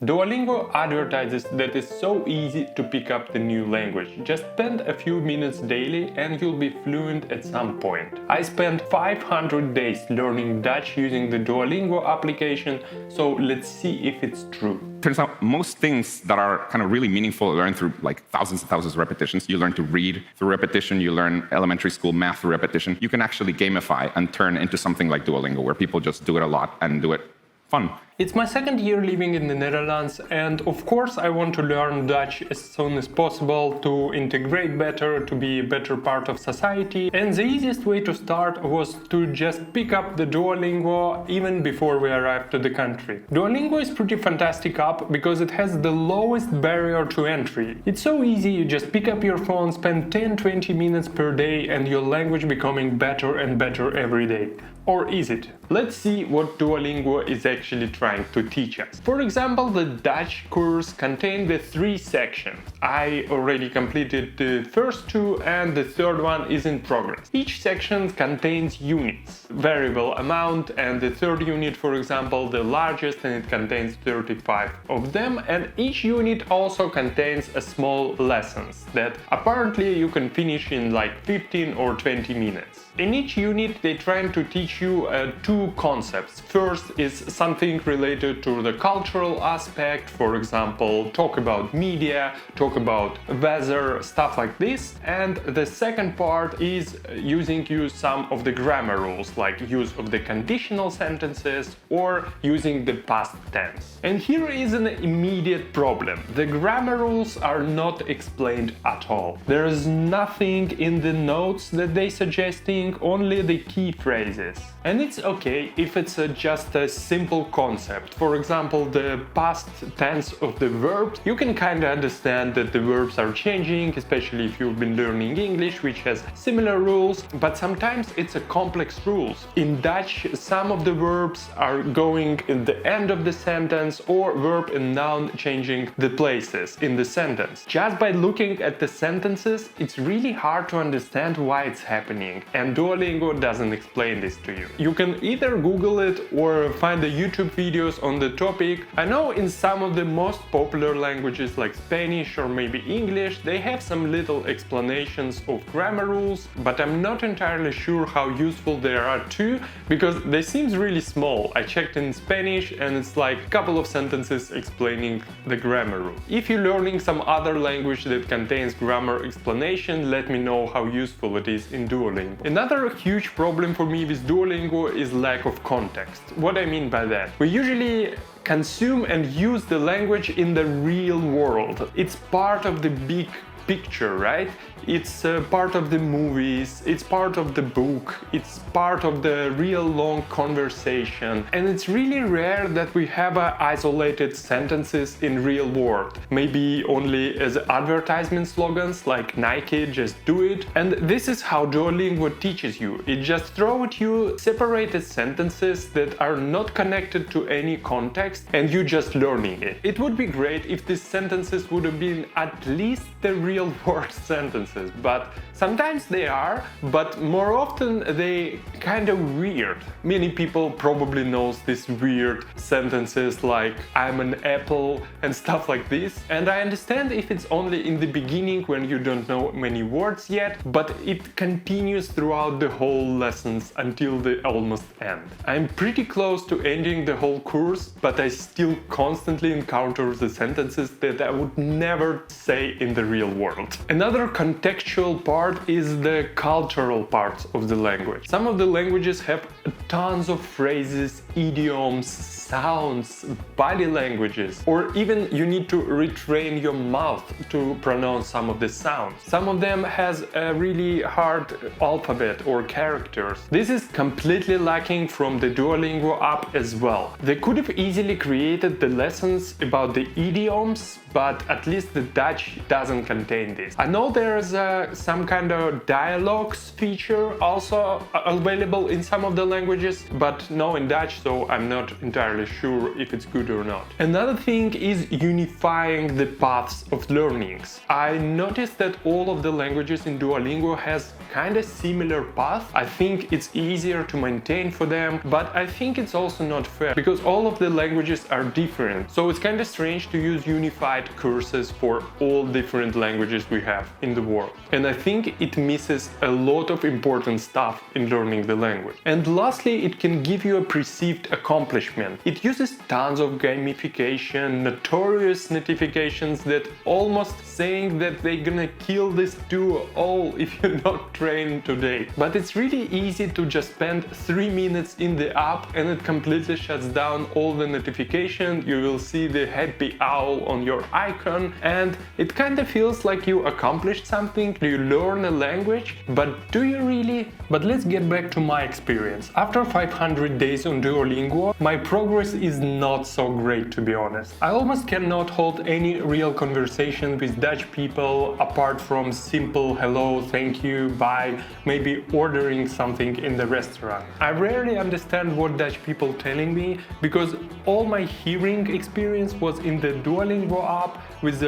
Duolingo advertises that it's so easy to pick up the new language. Just spend a few minutes daily and you'll be fluent at some point. I spent 500 days learning Dutch using the Duolingo application, so let's see if it's true. Turns out most things that are kind of really meaningful learn through like thousands and thousands of repetitions. You learn to read through repetition, you learn elementary school math through repetition. You can actually gamify and turn into something like Duolingo, where people just do it a lot and do it fun. It's my second year living in the Netherlands, and of course I want to learn Dutch as soon as possible to integrate better, to be a better part of society. And the easiest way to start was to just pick up the Duolingo even before we arrived to the country. Duolingo is pretty fantastic app because it has the lowest barrier to entry. It's so easy, you just pick up your phone, spend 10-20 minutes per day and your language becoming better and better every day. Or is it? Let's see what Duolingo is actually trying to teach us. For example, the Dutch course contained the 3 sections. I already completed the first 2 and the third one is in progress. Each section contains units, variable amount, and the third unit, for example, the largest, and it contains 35 of them, and each unit also contains a small lessons that apparently you can finish in like 15 or 20 minutes. In each unit they trying to teach you 2 concepts. First is something related to the cultural aspect, for example, talk about media, talk about weather, stuff like this. And the second part is using some of the grammar rules, like use of the conditional sentences or using the past tense. And here is an immediate problem. The grammar rules are not explained at all. There is nothing in the notes that they suggesting, only the key phrases. And it's okay if it's just a simple concept. For example, the past tense of the verbs, you can kind of understand that the verbs are changing, especially if you've been learning English, which has similar rules, but sometimes it's a complex rules. In Dutch, some of the verbs are going in the end of the sentence, or verb and noun changing the places in the sentence. Just by looking at the sentences, it's really hard to understand why it's happening, and Duolingo doesn't explain this to you. You can either Google it or find the YouTube videos on the topic. I know in some of the most popular languages like Spanish or maybe English, they have some little explanations of grammar rules, but I'm not entirely sure how useful they are too, because they seem really small. I checked in Spanish and it's like a couple of sentences explaining the grammar rule. If you're learning some other language that contains grammar explanation, let me know how useful it is in Duolingo. Another huge problem for me with Duolingo is lack of context. What I mean by that? We usually consume and use the language in the real world. It's part of the big picture, right? It's part of the movies, it's part of the book, it's part of the real long conversation, and it's really rare that we have isolated sentences in real world. Maybe only as advertisement slogans like Nike, just do it. And this is how Duolingo teaches you. It just throws at you separated sentences that are not connected to any context and you just learning it. It would be great if these sentences would have been at least the real world sentences, but sometimes they are, but more often they kind of weird. Many people probably knows these weird sentences like I'm an apple and stuff like this, and I understand if it's only in the beginning when you don't know many words yet, but it continues throughout the whole lessons until they almost end. I'm pretty close to ending the whole course, but I still constantly encounter the sentences that I would never say in the real world. Another contextual part is the cultural part of the language. Some of the languages have tons of phrases, idioms, sounds, body languages, or even you need to retrain your mouth to pronounce some of the sounds. Some of them has a really hard alphabet or characters. This is completely lacking from the Duolingo app as well. They could have easily created the lessons about the idioms, but at least the Dutch doesn't contain this. I know there's some kind of dialogues feature also available in some of the languages, but no in Dutch, so I'm not entirely sure if it's good or not. Another thing is unifying the paths of learnings. I noticed that all of the languages in Duolingo has kind of similar path. I think it's easier to maintain for them, but I think it's also not fair because all of the languages are different. So it's kind of strange to use unified courses for all different languages we have in the world. And I think it misses a lot of important stuff in learning the language. And lastly, it can give you a perceived accomplishment. It uses tons of gamification, notorious notifications that almost saying that they're gonna kill this duo all if you're not trained today. But it's really easy to just spend 3 minutes in the app and it completely shuts down all the notifications. You will see the happy owl on your icon and it kind of feels like you accomplished something. You learn a language, but do you really? But let's get back to my experience. After 500 days on Duolingo, my progress is not so great, to be honest. I almost cannot hold any real conversation with Dutch people apart from simple hello, thank you, bye, maybe ordering something in the restaurant. I rarely understand what Dutch people telling me because all my hearing experience was in the Duolingo app with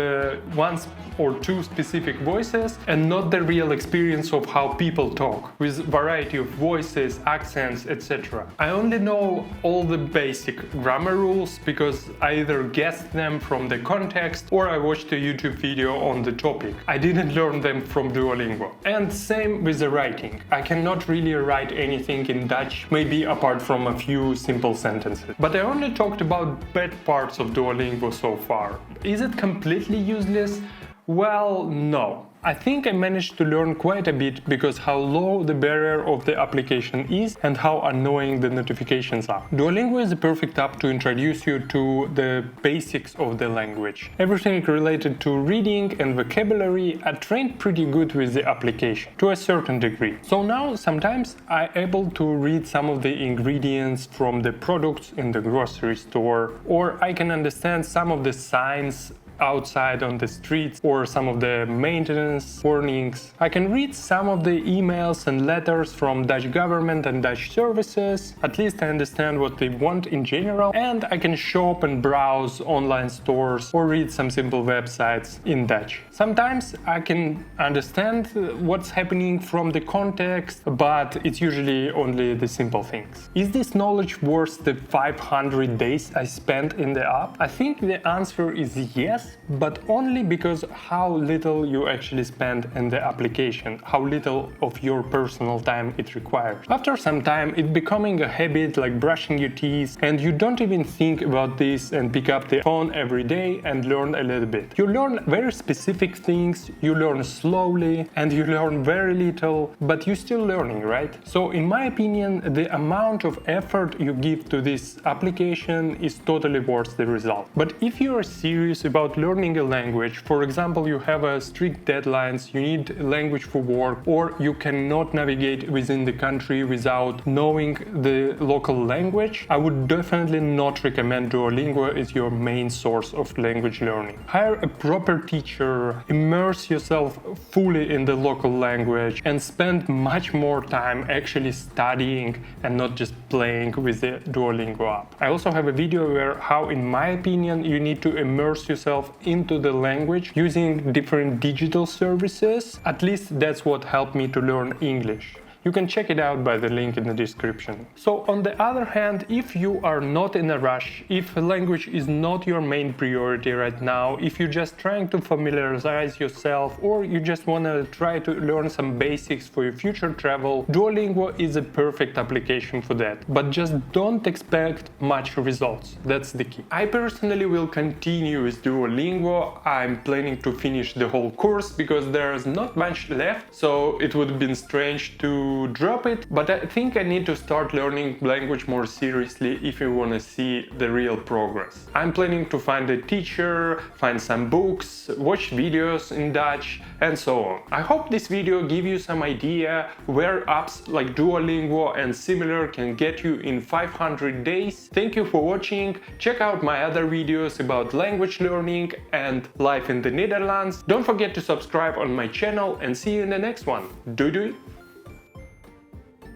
once or two specific voices and not the real experience of how people talk with variety of voices, accents, etc. I only know all the basic grammar rules because I either guessed them from the context or I watched a YouTube video on the topic. I didn't learn them from Duolingo. And same with the writing. I cannot really write anything in Dutch, maybe apart from a few simple sentences. But I only talked about bad parts of Duolingo so far. Is it completely useless? Well, no. I think I managed to learn quite a bit because how low the barrier of the application is and how annoying the notifications are. Duolingo is a perfect app to introduce you to the basics of the language. Everything related to reading and vocabulary are trained pretty good with the application, to a certain degree. So now sometimes I'm able to read some of the ingredients from the products in the grocery store, or I can understand some of the signs outside on the streets or some of the maintenance warnings. I can read some of the emails and letters from Dutch government and Dutch services. At least I understand what they want in general, and I can shop and browse online stores or read some simple websites in Dutch. Sometimes I can understand what's happening from the context, but it's usually only the simple things. Is this knowledge worth the 500 days I spent in the app? I think the answer is yes, but only because how little you actually spend in the application, how little of your personal time it requires. After some time, it's becoming a habit like brushing your teeth, and you don't even think about this and pick up the phone every day and learn a little bit. You learn very specific things, you learn slowly, and you learn very little, but you're still learning, right? So in my opinion, the amount of effort you give to this application is totally worth the result. But if you are serious about learning a language, for example, you have a strict deadlines, you need language for work, or you cannot navigate within the country without knowing the local language, I would definitely not recommend Duolingo as your main source of language learning. Hire a proper teacher, immerse yourself fully in the local language, and spend much more time actually studying and not just playing with the Duolingo app. I also have a video where how, in my opinion, you need to immerse yourself into the language using different digital services. At least that's what helped me to learn English. You can check it out by the link in the description. So on the other hand, if you are not in a rush, if language is not your main priority right now, if you're just trying to familiarize yourself or you just want to try to learn some basics for your future travel, Duolingo is a perfect application for that. But just don't expect much results. That's the key. I personally will continue with Duolingo. I'm planning to finish the whole course because there's not much left, so it would have been strange to drop it, but I think I need to start learning language more seriously if you want to see the real progress. I'm planning to find a teacher, find some books, watch videos in Dutch, and so on. I hope this video gives you some idea where apps like Duolingo and similar can get you in 500 days. Thank you for watching. Check out my other videos about language learning and life in the Netherlands. Don't forget to subscribe on my channel and see you in the next one. Doei doei!